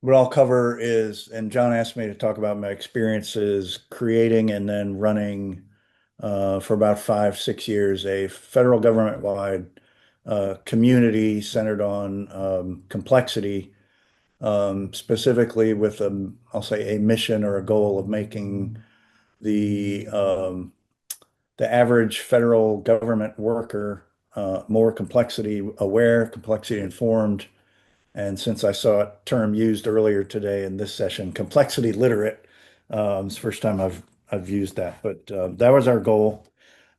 what I'll cover is, and John asked me to talk about my experiences creating and then running for about 5, 6 years a federal government-wide community centered on complexity, specifically with I'll say a mission or a goal of making the the average federal government worker more complexity aware, complexity informed, and since I saw a term used earlier today in this session, complexity literate, it's the first time I've used that. But that was our goal.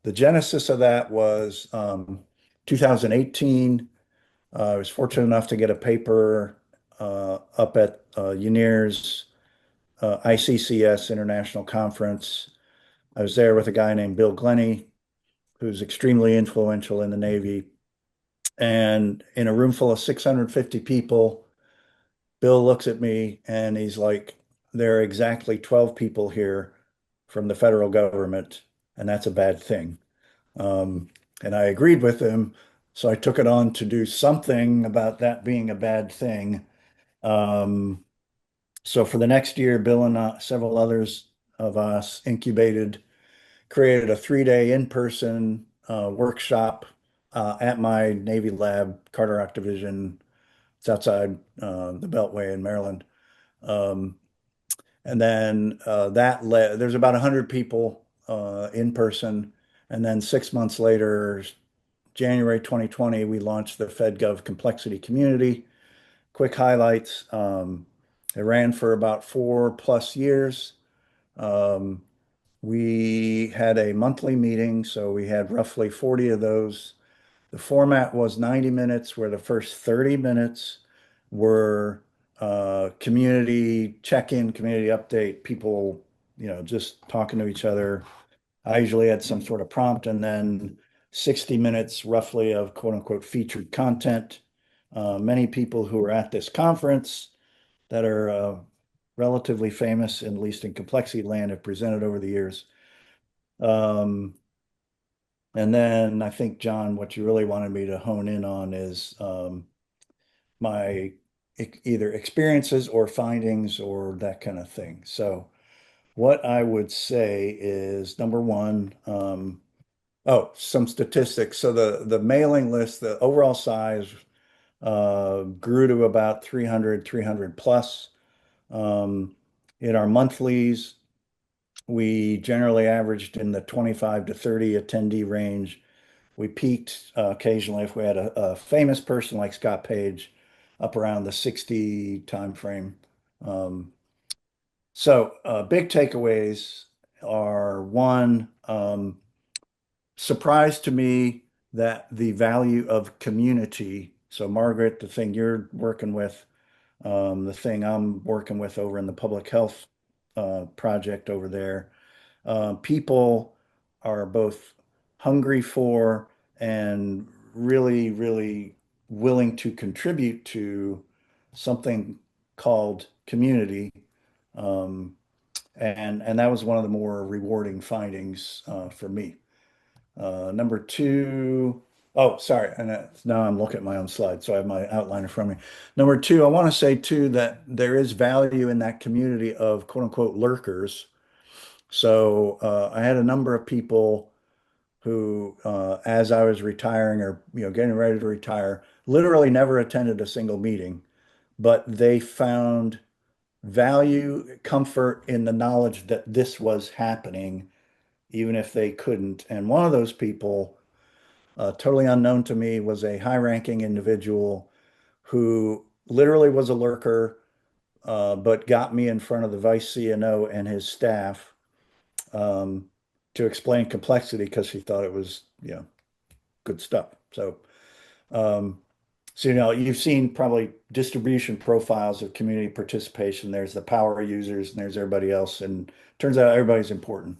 The genesis of that was 2018. I was fortunate enough to get a paper up at UNIR's ICCS International Conference. I was there with a guy named Bill Glennie, who's extremely influential in the Navy. And in a room full of 650 people, Bill looks at me and he's like, there are exactly 12 people here from the federal government, and that's a bad thing. Um, and I agreed with him. So I took it on to do something about that being a bad thing. Um, so for the next year, Bill and several others of us created a 3-day in-person workshop at my Navy lab, Carter Rock Division. It's outside the Beltway in Maryland. Um, and then that led, there's about 100 people in person. And then 6 months later, January 2020, we launched the FedGov Complexity Community. Quick highlights. It ran for about 4+ years. Um, we had a monthly meeting, so we had roughly 40 of those. The format was 90 minutes, where the first 30 minutes were community check-in, community update, people, just talking to each other. I usually had some sort of prompt, and then 60 minutes roughly of quote unquote featured content. Many people who are at this conference that are relatively famous, at least in complexity land, have presented over the years. Um, and then I think, John, what you really wanted me to hone in on is my either experiences or findings or that kind of thing. So, what I would say is number one, some statistics. So the mailing list, the overall size grew to about 300 plus. Um, in our monthlies, we generally averaged in the 25 to 30 attendee range. We peaked occasionally if we had a famous person like Scott Page up around the 60 time frame. Um, Big takeaways are one, surprise to me that the value of community. So, Margaret, the thing you're working with, the thing I'm working with over in the public health project over there, people are both hungry for and really, really willing to contribute to something called community. Um, and that was one of the more rewarding findings for me. Number two, oh, sorry, and now I'm looking at my own slide, so I have my outline in front of me. Number two, I want to say too that there is value in that community of quote unquote lurkers. So I had a number of people who, as I was retiring or getting ready to retire, literally never attended a single meeting, but they found value, comfort in the knowledge that this was happening, even if they couldn't. And one of those people, totally unknown to me, was a high-ranking individual who literally was a lurker, but got me in front of the vice CNO and his staff um, to explain complexity because he thought it was, good stuff. Um, you've seen probably distribution profiles of community participation. There's the power users and there's everybody else. And turns out everybody's important.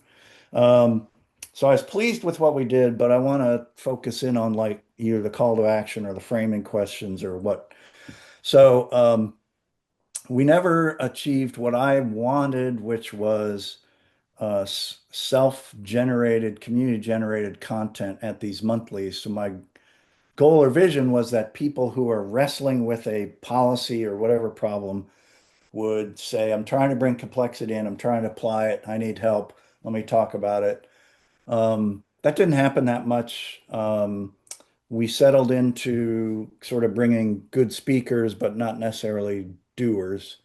Um, so I was pleased with what we did, but I want to focus in on like either the call to action or the framing questions or what. So we never achieved what I wanted, which was self-generated, community-generated content at these monthlies. So my goal or vision was that people who are wrestling with a policy or whatever problem would say, I'm trying to bring complexity in, I'm trying to apply it, I need help, let me talk about it. That didn't happen that much. We settled into sort of bringing good speakers, but not necessarily doers.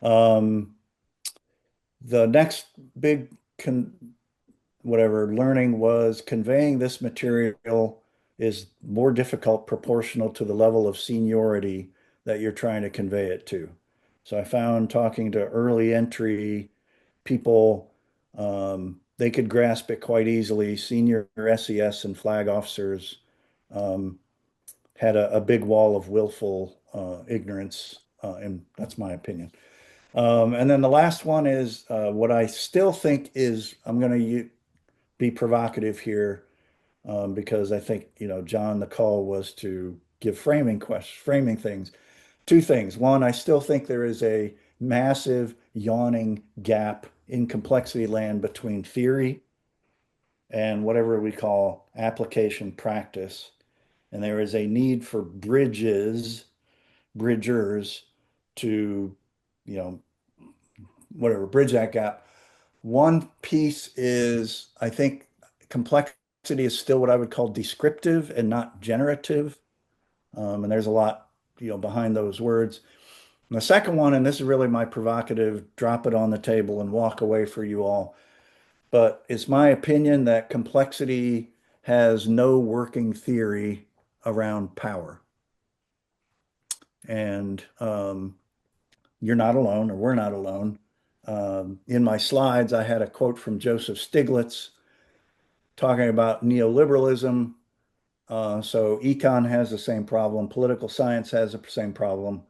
Um, the next big whatever learning was conveying this material is more difficult proportional to the level of seniority that you're trying to convey it to. So I found talking to early entry people, they could grasp it quite easily. Senior SES and flag officers um, had a big wall of willful ignorance, and that's my opinion. And then the last one is what I still think is, I'm going to be provocative here because I think, John, the call was to give framing things. Two things. One, I still think there is a massive yawning gap in complexity land between theory and whatever we call application practice. And there is a need for bridgers to, you know, whatever, bridge that gap. One piece is, I think complexity is still what I would call descriptive and not generative. And there's a lot, behind those words. And the second one, and this is really my provocative, drop it on the table and walk away for you all. But it's my opinion that complexity has no working theory around power. And you're not alone, or we're not alone. In my slides, I had a quote from Joseph Stiglitz talking about neoliberalism. So econ has the same problem, political science has the same problem.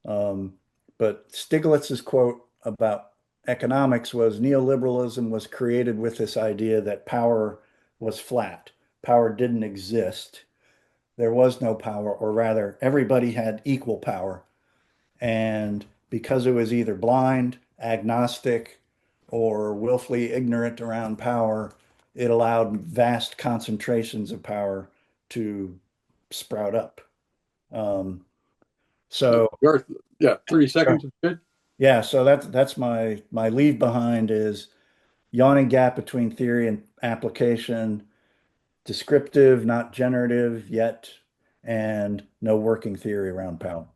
Um, but Stiglitz's quote about economics was neoliberalism was created with this idea that power was flat. Power didn't exist. There was no power, or rather, everybody had equal power. And because it was either blind, agnostic, or willfully ignorant around power, it allowed vast concentrations of power to sprout up. Um, so Garth, yeah, 30 seconds is good. yeah, so that's my leave behind is yawning gap between theory and application, descriptive, not generative yet, and no working theory around power.